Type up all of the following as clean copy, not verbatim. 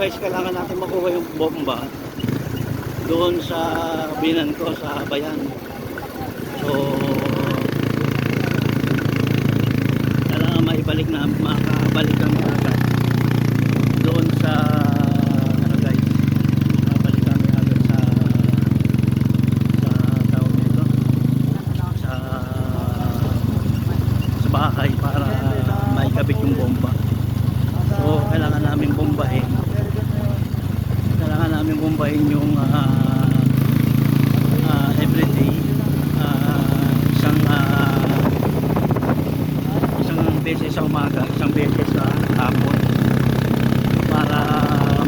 guys, kailangan natin makuha yung bomba doon sa binan ko sa bayan. So kailangan maibalik na, makabalik kami agad doon sa ano guys, makabalik kami agad sa tawag nito, sa bahay para maikabit yung bomba. So kailangan namin bombahin, yung everyday, isang beses sa umaga, isang beses sa hapon, para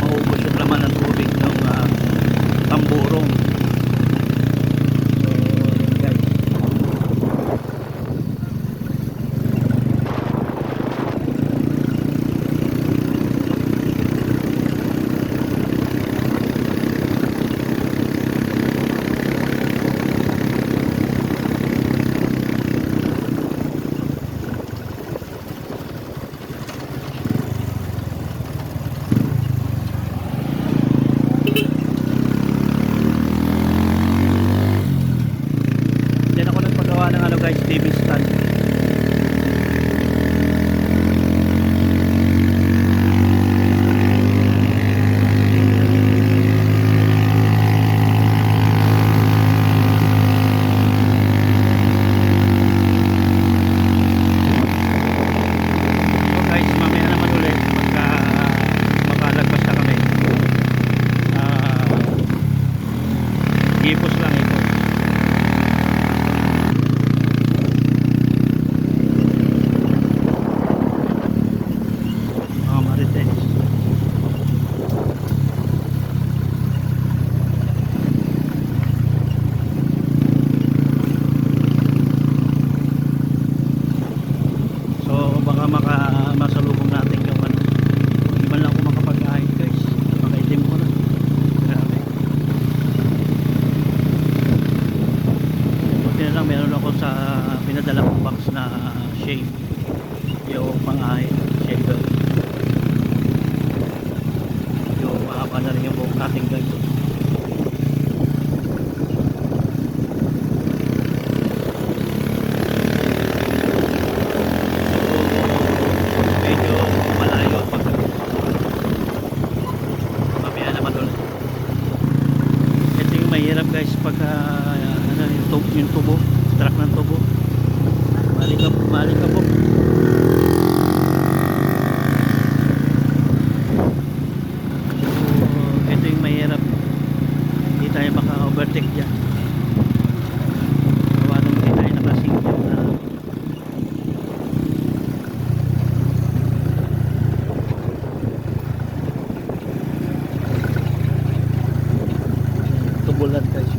maubos yung laman ng tubig ng tamburong. So guys, TV stand. So guys, mamaya naman ulit pagka makalagpas na kami. Ipos lang ito. Masalubong natin yung ano, hindi man lang ako makapag-ahit guys, makaitim ko na, grabe. Buti na lang meron ako sa pinadala kong box na shave, yung pang-ahit shaver, yung mahaba na rin yung buhok natin guys. Mahirap guys pagka ano, yung tubo, truck ng tubo, malikabok. So ito yung mahirap, hindi tayo maka-overtake dyan, gawa nung hindi tayo nakasing dyan na tubulan guys.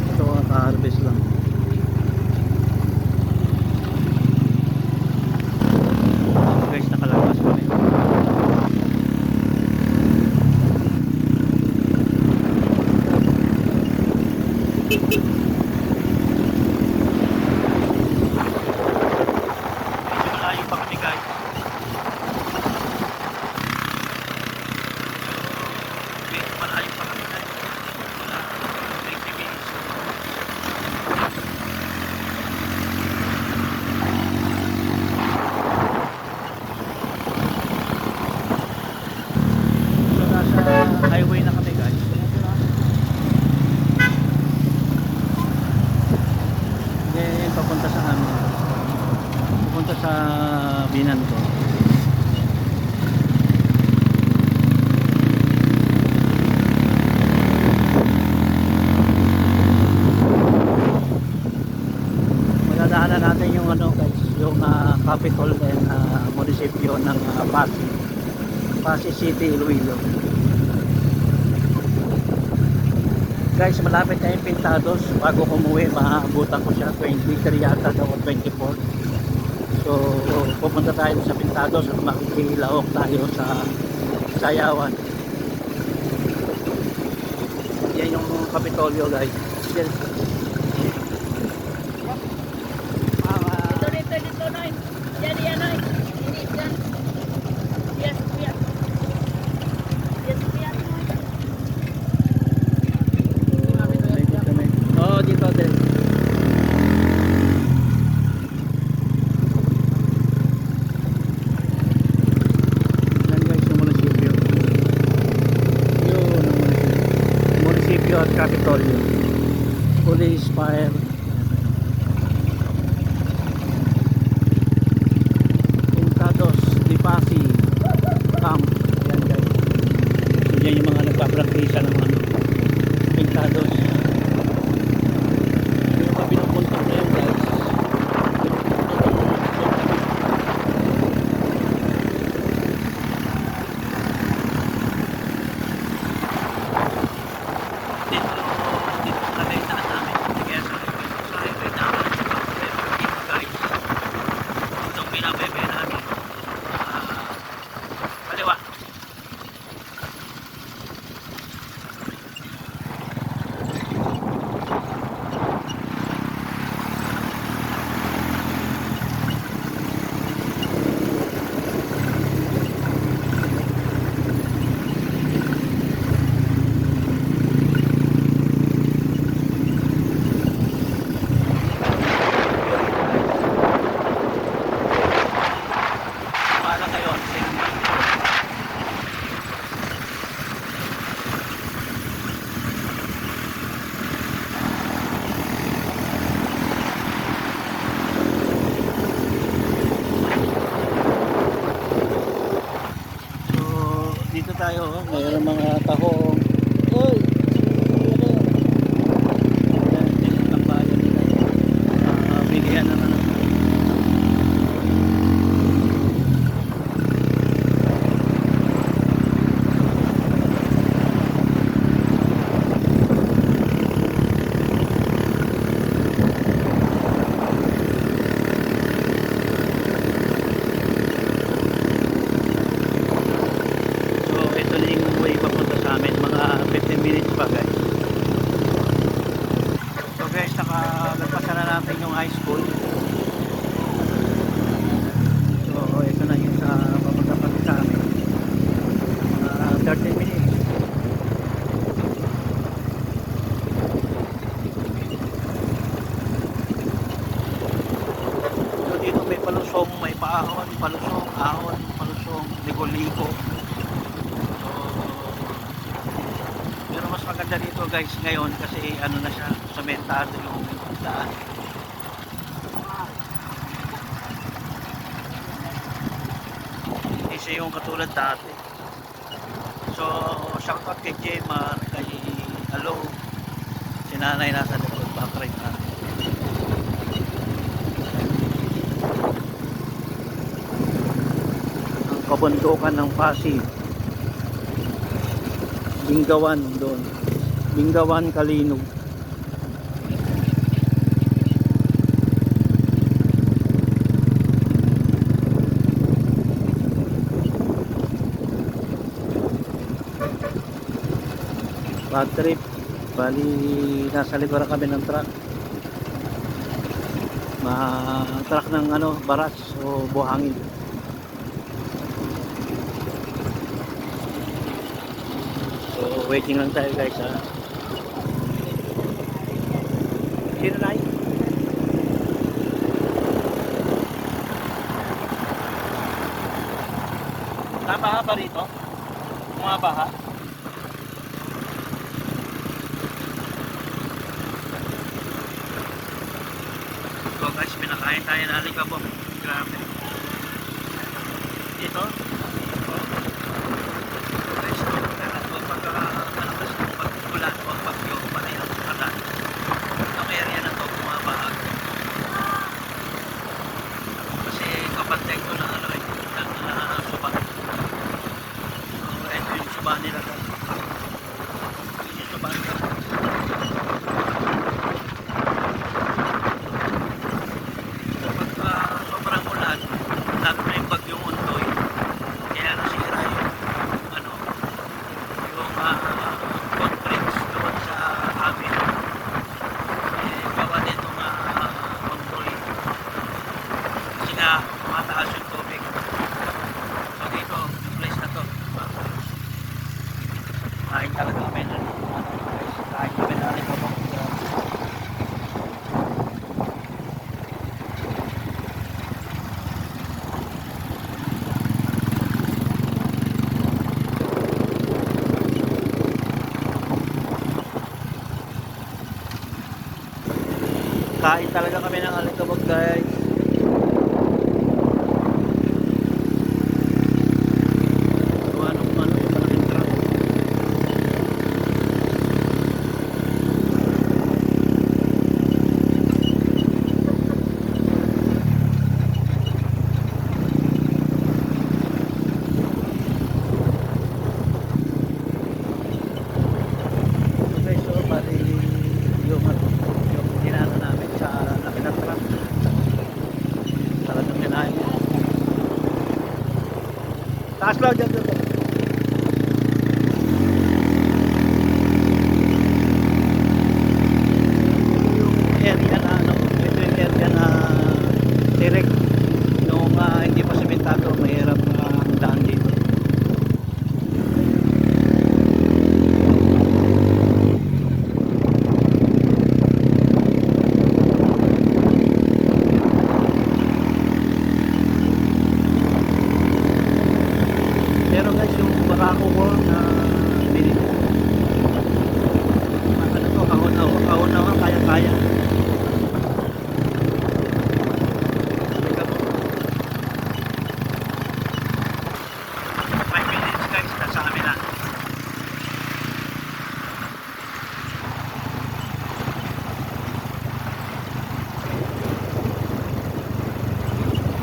Ito ka-harvest lang. Guys, nakalabas kami. Medyo malayo pa kami guys. Malayo pa kami guys. Wala 30 minutes. So nasa highway na kami guys. Then papunta sa ano, papunta sa binan ko. Daanan natin yung ano guys, yung capital and munisipyo ng Pasig City, Iloilo. Guys, malapit na yung Pintados. Bago kumuwi, maabutan ko siya 23 yata daw, 24. So pupunta tayo sa Pintados at makikilaok tayo sa Sayawan. Yan yung Kapitolyo guys. Yan. Dito, Noy. Yan, Noy. Hindi, dyan. Kapitolyo. Police, fire. Pintados, Dipasi, Camp. Ayan guys. So, yan yung mga nagpapraktisa ng ano, Pintados. Yung mga pinupunta na yun guys. Dito tayo, mayroong mga tahong. Uy! Ano yun? Ayan, dito ang bayan nila. Bilihan naman ako. Nakalagpasan na natin yung high school. So ito na yung sa papagdapat sa amin. 30 minutes. So dito may palusong, may paahon, palusong, ahon, palusong, ligo-ligo. So pero mas maganda dito guys ngayon kasi ano na siya, sementado yung daan. Hindi siya yung katulad dati. So shoutout kay Jemar, kay Alo, si nanay nasa likod, backright na. Ang kabundukan ng Pasig, Bingawan doon, Bingawan, Kalinog. Bad trip, bali nasa likuran kami ng truck, truck ng ano, baras o buhangin. So waiting lang tayo guys ha. Sino na yun? Nabaha ba rito? Bumabaha? So guys, pinakain tayo na alikabok. Grabe. Dito. Guys, pagka malakas ng pagkulan o pagyo, pati ang kalan. Ang area na to bumabaha. Kasi kapantay ko na ano eh, ng suba. So ito yung suba nila. Yung suba nila. Sobrang ulan, lalo na yung bagyong Undoy, Kain talaga kami ng alikabok guys. Kung anong malaking truck. Okay, so bali yung ginano namin sa laki ng truck. Talagang kinain niya. Taas lang dyan dito. Area na ano, ito yung area na direct nung hindi pa sementado, mahirap ang daan dito. Pero guys, yung barako ko na binili, ano to, kahon na kaya-kaya. Teka po. 5 minutes guys, nasa kami na.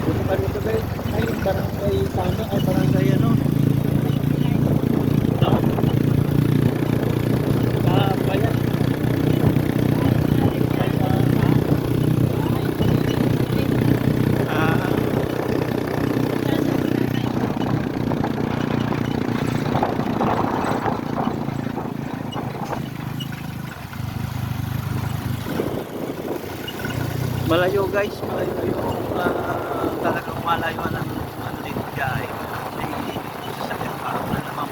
Dito pa dito guys, ay barangay Tama, ay barangay ano. Bayan. Ah, malayo guys, malayo yung talagang malayo ng ano dito biyahe. May sasakyan pa na naman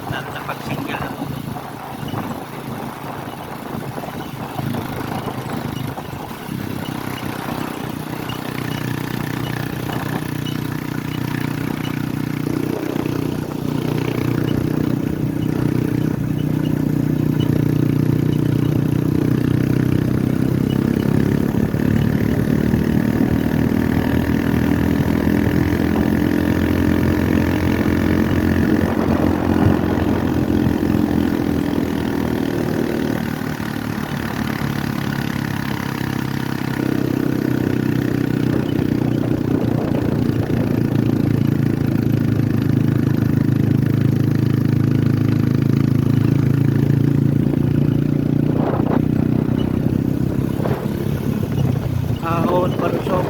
na pag-single na mo. Ahon, palusong.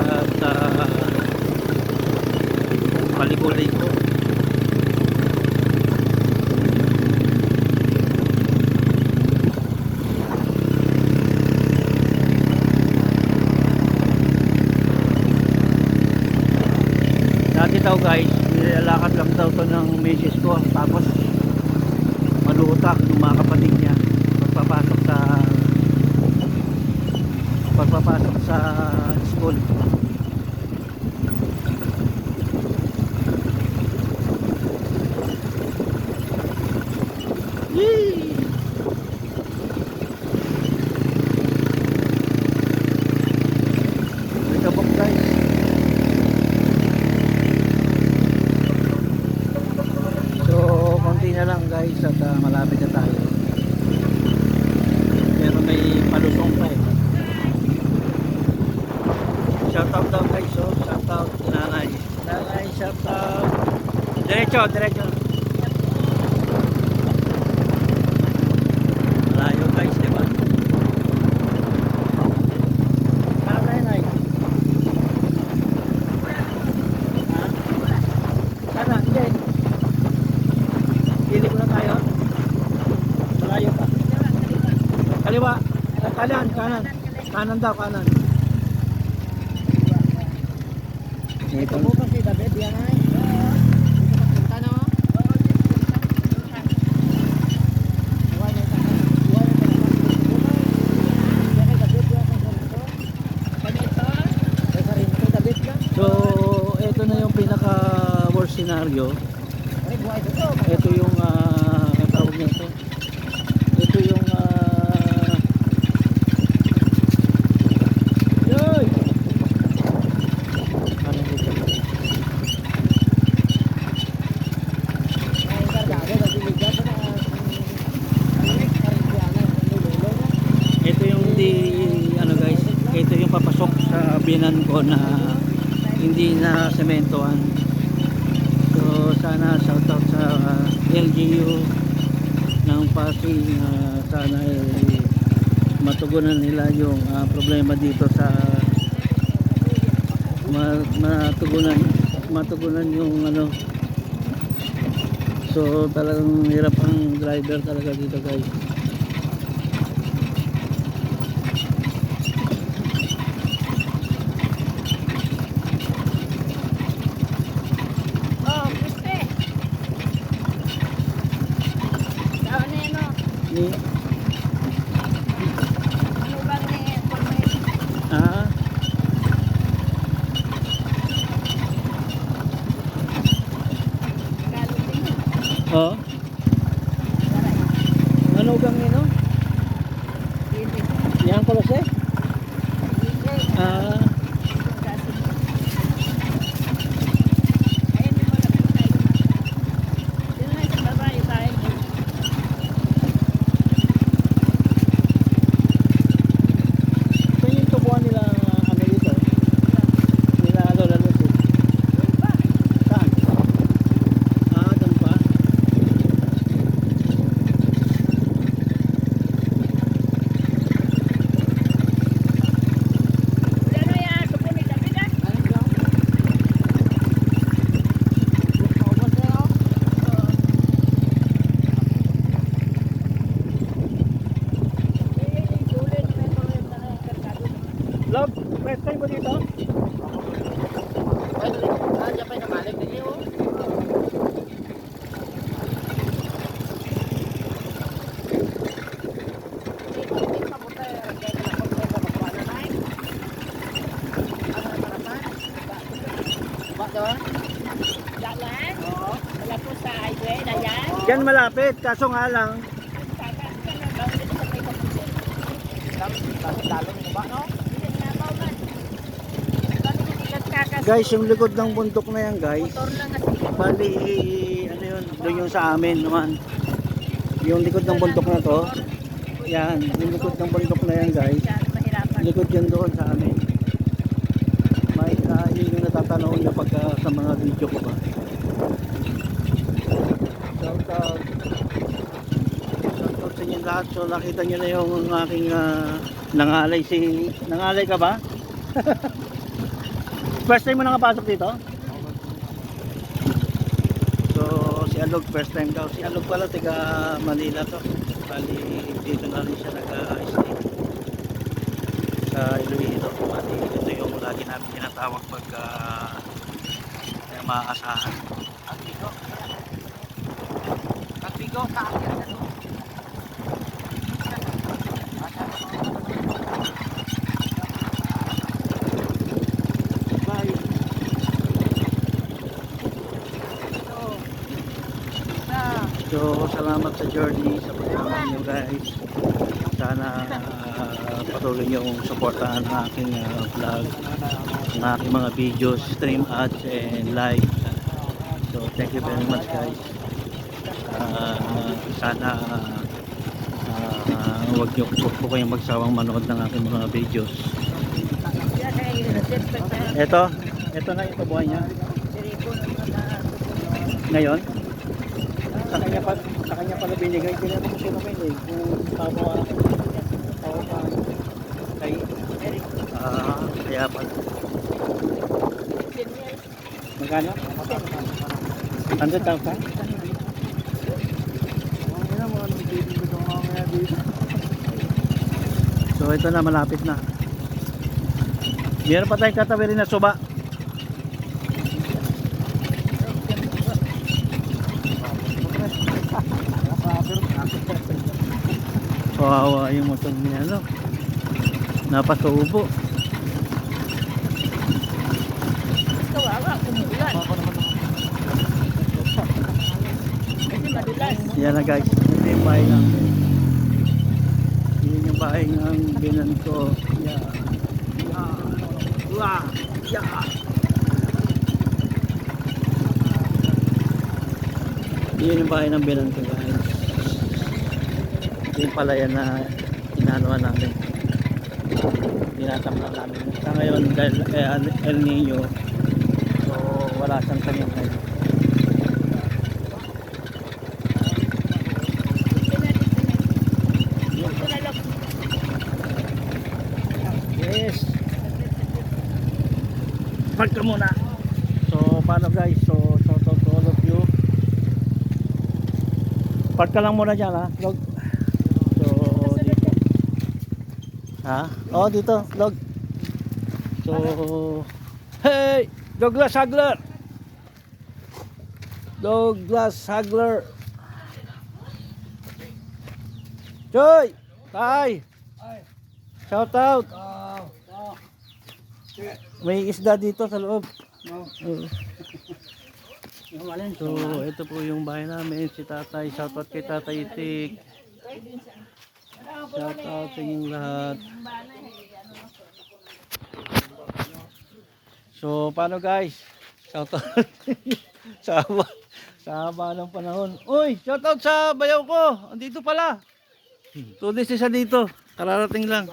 At paliko-liko. Dati daw guys, nilalakad lang daw to ng misis ko. Tapos malutak ng mga kapatid niya pagpapasok sa school. Yee! Kabok guys. So konti na lang guys at malapit na tayo. Pero may palusong pa eh. Shoutout daw guys, so shoutout nanay. Nanay, shoutout. Diretso. Malayo guys, di ba? Nanay. Ha? Sana, hindi. Pili ko na tayo. Malayo pa. Kaliwa. Kanan. Kanan daw, kanan. Ito mo kasi David, yan ay. Punta no? So, ito na yung pinaka worst scenario. Ito yung tawag nito. Ito binan ko na hindi na sementohan. So sana shoutout sa LGU ng Pasig, sana matugunan nila yung problema dito sa matugunan yung ano. So talagang hirap ang driver talaga dito guys. Oh, guste. Saan na yan, oh? Ni Ano bang information? ah Tagalog din yun. oh ano gang nino? Hindi. Yang kolose? Hindi. Ah Ayun, may mga tayo. Dito na sa babae tayo. so yung tubuan nila ano dito? Nila Lola Lucy. Saan? Doon pa? Ano yan? Supunit ang bigas? Love, first time mo dito? Diyan malapit, kaso nga lang guys, yung likod ng bundok na yan guys, bali ano yun, doon yung sa amin naman. Yung likod ng bundok na to, yan, yung likod ng bundok na yan guys, likod yan doon sa amin. May yun yung natatanaw nyo pagka sa mga video ko ba. Shoutout sa inyo lahat. So nakita nyo na yung aking nangalay ka ba? First time mo nakapasok dito? So si Alog first time daw. Si Alog pala taga Manila to. Bali dito na rin siya nag-stay sa Iloilo. Bali ito yung lagi namin tinatawag pagka maaasahan. Bigo kaakyat ano? Bye. So salamat sa journey sa pagkama nyo guys. Sana patuloy nyo suportahan ang aking vlog, ang aking mga videos, stream ads and live. So thank you very much guys. Sana huwag po kayong magsawang manood ng aking mga videos. Ito na yung tubuhan niya ngayon. Sa kanya pala binigay. Tinanong ko sino may kung tawa pa kay kaya pala magkano? 100,000? So ito na, malapit na. Meron pa tayong katawirin na suba. Kawawa yung motor niya, no? Napakaubo. Kawawa, kumulan. Kasi madulas. Yan na guys, ito yung bahay ng yun yung bahay ng binan ko. Yun yung bahay ng binan ko guys. Yung pala yan na inanuan namin. Tinatamnan namin. Sa ngayon dahil El Nino, so wala siyang tanim ngayon. Yes. Park ka muna. So paano guys? So shout out to all of you. Park ka lang muna dyan ha. Log. So dito. Ha? Oh dito. Log. So hey! Douglas Hagler. Douglas Hagler. Joy! Tay! Shout out! May isda dito sa loob. So, ito po yung bahay namin, si Tatay. Shout out kay Tatay Itik. Shout out sa inyong lahat. So, paano guys? Shout out. sa haba ng panahon. Uy, shout out sa bayaw ko. Andito pala. 2 days isa dito. Kararating lang.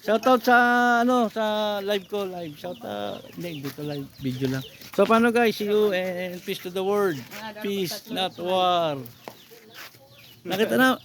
Shout out sa sa live ko, live. Shout out. Hindi dito live video lang. So paano guys? See you and peace to the world. Peace not war. Nakita na